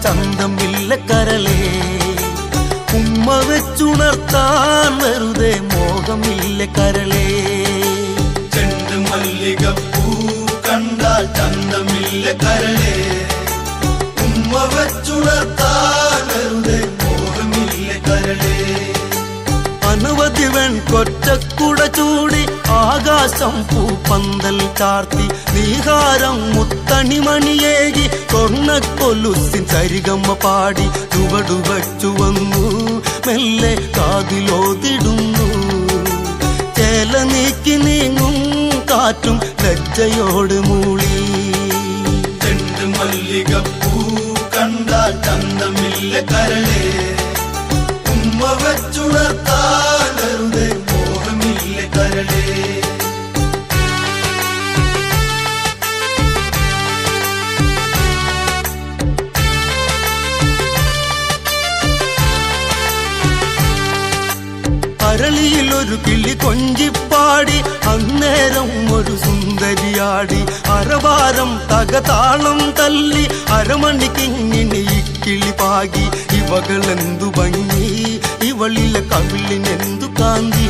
ചന്തമില്ല കരളേ. ഉമ്മ വെച്ചുണർത്താൻ വെറുതെ മോഹമില്ല കരളേ. ചെണ്ട് മല്ലികപ്പൂ കണ്ടാൽ ചന്തമില്ല കരളേ. ഉമ്മ വെച്ചുണർത്താൻ വെറുതെ മോഹമില്ല കരളേ. അനവധി വെൺകൊറ്റക്കുട ചൂടി ആകാശം പൂപ്പന്തൽ ചാർത്തി നീഹാരം മുത്തണിമണിയേകി സ്വർണ്ണക്കൊലുസിൻ സരിഗമ്മ പാടി ചുവടുവച്ചു വന്നു മെല്ലെ കാതിലോതിടുന്നു. ചേല നീക്കി നീങ്ങും കാറ്റും ലജ്ജയോട് മൂളി. ചെണ്ട് മല്ലികപ്പൂ കണ്ടാൽ ചന്തമില്ല കരളേ. ഉമ്മ വെച്ചുണർത്താൻ വെറുതെ മോഹമില്ല കരളേ. അരളിയിലൊരു കിളി കൊഞ്ചിപ്പാടി അന്നേരം ഒരു സുന്ദരിയാടി. അരവാരം തകതാളം തല്ലി അരമണിക്കിങ്ങിണി ഇക്കിളി പാകി. ഇവകളെന്തു ഭംഗി ഇവളിലെ കവിളിനെന്തു കാന്തി.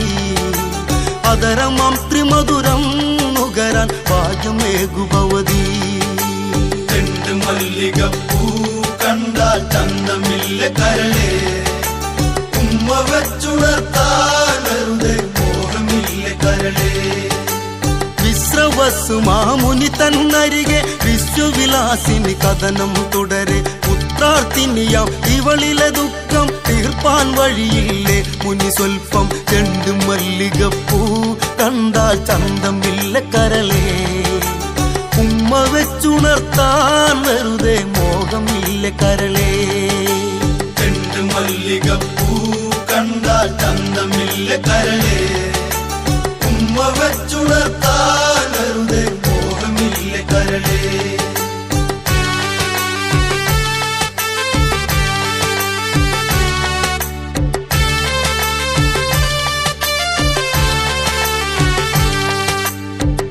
അതരമാം ത്രിമധുരം നുകരാൻ ഭാഗ്യമേകുഭവതി. ചെണ്ട് മല്ലികപ്പൂ കണ്ടാൽ ചന്തമില്ല കരളേ. ഉമ്മ വെച്ചുണർത്താൻ വെറുതെ മോഹമില്ല കരളേ. വിശ്രവസ്സു മാമുനി തന്നരികെ വിശ്വവിലാസിനി കഥനം തുടരെ. പുത്രാർത്ഥിനിയാം ഇവളിലെ ദുഃഖം തീർപ്പാൻ വഴിയില്ലേ മുനി സ്വൽപ്പം. ചെണ്ട് മല്ലികപ്പൂ കണ്ടാൽ ചന്തമില്ല കരളേ. ഉമ്മ വെച്ചുണർത്താൻ വെറുതെ മോഹമില്ല കരളേ. ചെണ്ട് മല്ലികപ്പൂ കണ്ടാൽ ചന്തമില്ല കരളേ. ഉമ്മ വെച്ചുണർത്താൻ വെറുതെ മോഹമില്ല കരളേ.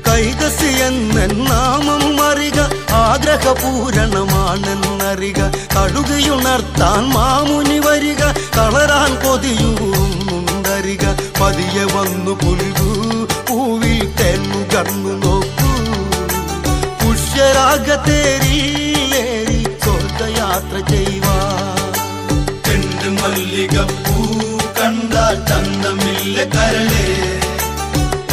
കൈകസി എന്നാമം അറിക ആഗ്രഹപൂരണമാണെന്നറിക. കടുകയുണർത്താൻ മാമുനി വരിക തളരാൻ കൊതിയൂണ്ടറിക. പതിയെ വന്നു പുൽകൂ പൂവിൽ തെന്നുകർന്നു നോക്കൂ. പുഷ്യരാഗത്തേരിലേറി സ്വർഗയാത്ര ചെയ്യുവാൻ. ചെണ്ട് മല്ലികപ്പൂ കണ്ടാൽ ചന്തമില്ല കരളേ.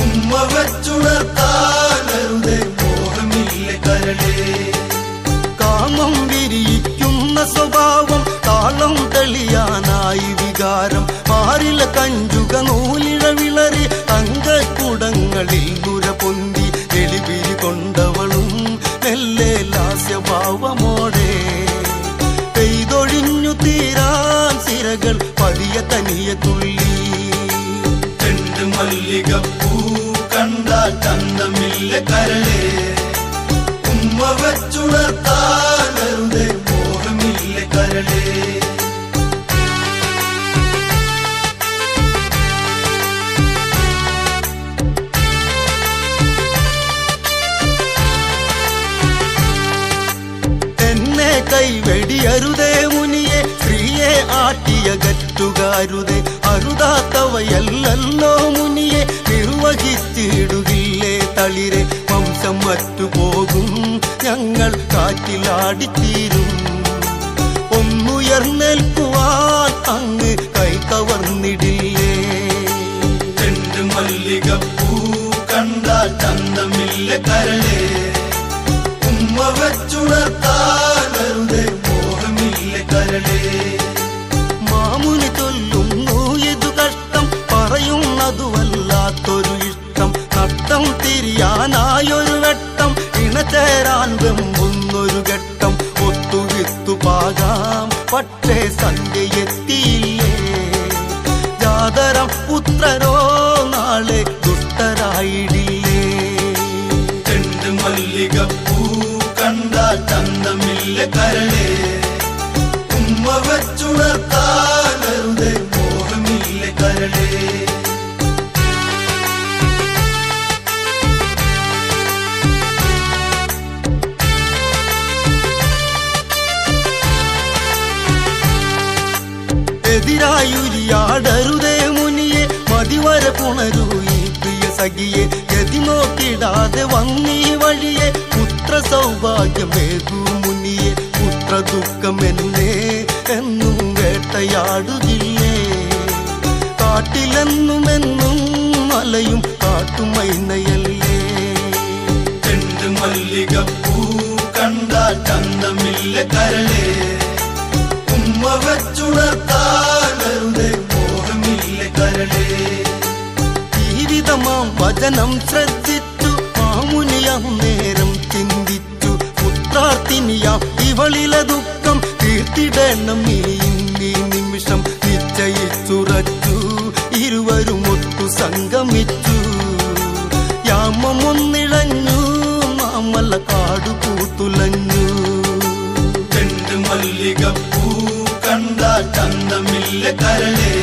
ഉമ്മ വെച്ചുണർത്താൻ വെറുതെ മോഹമില്ല കരളേ. കാമം വിരിയിക്കുന്ന സ്വഭാവം താളം തെളിയാനായി വികാരം. മാറില കഞ്ചുക നൂലിഴ വിളറി തങ്കക്കുടങ്ങളിൽ ദുര പൊന്തി. എളിപിരി കൊണ്ടവളും മെല്ലെ ലാസ്യഭാവമോടെ. പെയ്തൊഴിഞ്ഞു തീരാൻ സിരകൾ പതിയ തനിയ തുള്ളി. ചെണ്ട് മല്ലികപ്പൂ കണ്ടാൽ ചന്തമില്ല കരളേ. ഉമ്മ വെച്ചുണർത്താൻ വെറുതെ മോഹമില്ല കരളേ. എന്നെ കൈവെടിയരുതേ മുനിയെ സ്ത്രീയെ ആട്ടിയകറ്റുകാരുതേ. അരുതാത്തവയല്ലോ മുനിയെ നിർവഹിച്ചിടുകില്ലേ തളിരെ. വംശം മറ്റുപോകും ഞങ്ങൾ കാറ്റിലാടിത്തീരും. ഒന്നുയർന്നേൽക്കുവാൻ അങ്ങ് കൈ കവർന്നിടില്ലേ. ചെണ്ട് മല്ലികപ്പൂ കണ്ടാൽ ചന്തമില്ല കരളേ. ഉമ്മ വെച്ചുണർത്താൻ വെറുതെ മോഹമില്ല കരളേ. മാമുനി ചൊല്ലുന്നു ഇതു കഷ്ടം പറയുന്നതു വല്ലാത്തൊരു ഇഷ്ടം. നട്ടം തിരിയാനായൊരു വെട്ടം ഇണചേരാൻ വെമ്പുന്നൊരു ഘട്ടം. ഒത്തുവിത്തു പാകാം പക്ഷേ സന്ധ്യയെത്തിയില്ലേ. ജാതരം പുത്രരോ നാളെ ദുഷ്ടരായിടില്ലേ. ചെണ്ട് മല്ലികപ്പൂ കണ്ടാൽ ചന്തമില്ല കരളേ. ഉമ്മ വെച്ചുണർത്താൻ വെറുതെ മോഹമില്ല കരളേ. എതിരായുരിയാടരുതേ മുനിയെ മതിവരെ പുണരൂ ഈ പ്രിയ സഖിയെ ഗതി നോക്കിടാതെ വന്നീ വഴിയെ പുത്ര സൗഭാഗ്യമേകൂ മുനിയെ പുത്ര ദുഃഖമെന്നേ എന്നും വേട്ടയാടുകില്ലേ കാട്ടിലെന്നുമെന്നും മലയും കാട്ടുമൈനയല്ലേ മല്ലികപ്പൂ കണ്ടാൽ ചന്തമില്ല കരളേ ഉമ്മ വെച്ചുണർത്താനരുതേ മോഹമില്ല കരളേ ജീവിതമാം വചനം ശ്രദ്ധിച്ചു മാമുനിയാം നേരം ചിന്തിച്ചു പുത്രാർത്ഥിനിയാം ഇവളിലെ ദുഃഖം തീർത്തിടണം നീ ഇന്നീ നിമിഷം നിശ്ചയിച്ചുറച്ചു ഇരുവരും ഒത്തു സംഗമിച്ചു യാമമൊന്നിഴഞ്ഞു മാമല കാടു പൂത്തുലഞ്ഞു മല്ലികപ്പൂ കണ്ടാൽ ചന്തമില്ല കരളേ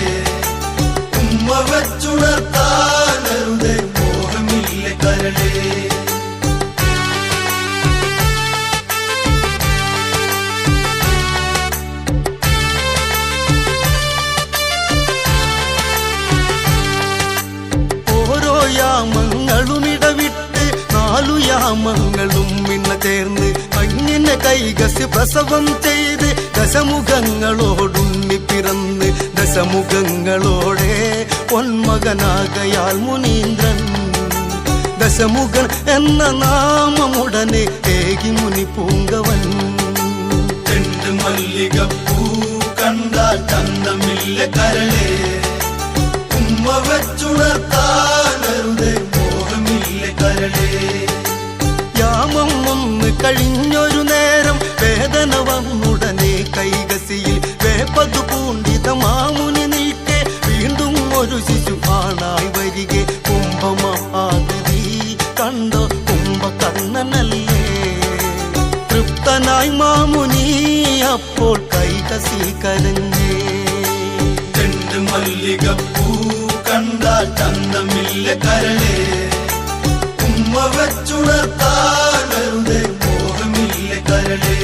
ഉമ്മ വെച്ചുണർത്താനരുതേ മോഹമില്ല കരളേ ഓരോ യാമങ്ങളുമിടവിട്ട് 4 യാമങ്ങളും മിന്ന ചേർന്ന് അങ്ങിനെ കൈകസ് പ്രസവം ചെയ്ത് ദശമുഖങ്ങളോടുണ്ണി പിറന്ന് ദശമുഖങ്ങളോടെ പൊന്മകനാകയാൽ മുനീന്ദ്രൻ ദശമുഖൻ എന്ന നാമമുടനെ ഏകി മുനി പൂങ്കവൻ മല്ലികപ്പൂ കണ്ടാൽ ചന്തമില്ല കരളേ ഉമ്മ വെച്ചുണർത്താനരുതേ മോഹമില്ല കരളേ യാമം ഒന്ന് കഴിഞ്ഞൊരു നേരം വേദന വന്നുടനെ കൈകസിയിൽ വേപ്പതു പൂണ്ടിത മാമുനി നിൽക്കെ വീണ്ടും ഒരു ശിശു ആണായി വരികെ കുംഭമഹാഗതി കണ്ടോ കുംഭകർണനല്ലേ തൃപ്തനായി മാമുനി അപ്പോൾ കൈകസി കരഞ്ഞേ മല്ലികപ്പൂ കണ്ടാൽ ചന്തമില്ല കരളേ ഉമ്മ വെച്ചുണർത്താനരുതേ മോഹമില്ല കരളേ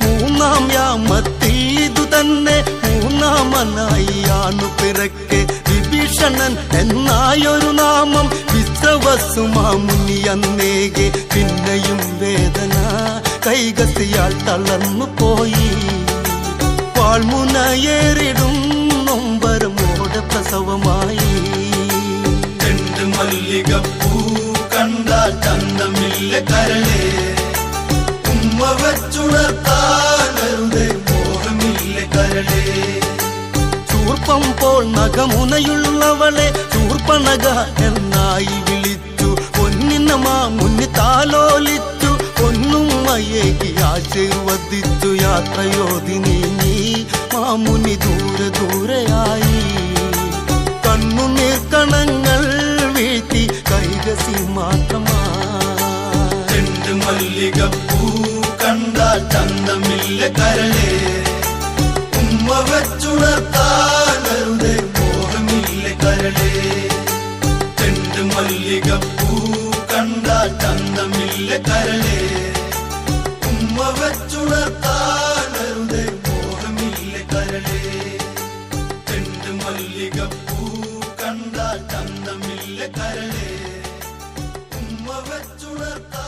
മൂന്നാം യാമത്തിൽ ഇതു തന്നെ മൂന്നാമനായിയാണു പിറക്കെ വിഭീഷണൻ എന്നായൊരു നാമം വിശ്രവസുമാമുനി അന്നേകെ പിന്നെയും വേദന കൈകസിയാൽ തളർന്നു പോയി വാൾമുനയേറിടും നൊമ്പരമോടെ പ്രസവമായി മല്ലികപ്പൂ കണ്ടാൽ ചന്തമില്ല കരളേ ഉമ്മ വെച്ചുണർത്താനരുതേ മോഹമില്ല കരളേ ചൂർപ്പം പോൾ നഖമുനയുള്ളവളെ ചൂർപ്പണക എന്നായി വിളിച്ചു പൊന്നിന മാമുനി താലോലിച്ചു പൊന്നും മയേകി ആശീർവദിച്ചു യാത്രയോധി നീങ്ങി മാമുനി ദൂരെ ദൂരെയായി കണ്ണുനീർ കണങ്ങൾ വീഴ്ത്തി കൈകസി മാത്രമായി മല്ലികപ്പൂ കണ്ടാൽ ചന്തമില്ല കരളേ ഉമ്മ വെച്ചുണർത്താനരുതേ മോഹമില്ല കരളേ മല്ലികപ്പൂ കണ്ടാൽ ചന്തമില്ല കരളേ ഉമ്മ വെച്ചുണർത്താനരുതേ മോഹമില്ല കരളേ മല്ലികപ്പൂ കണ്ടാൽ ചന്തമില്ല കരളേ ഉമ്മ വെച്ചുണർത്താ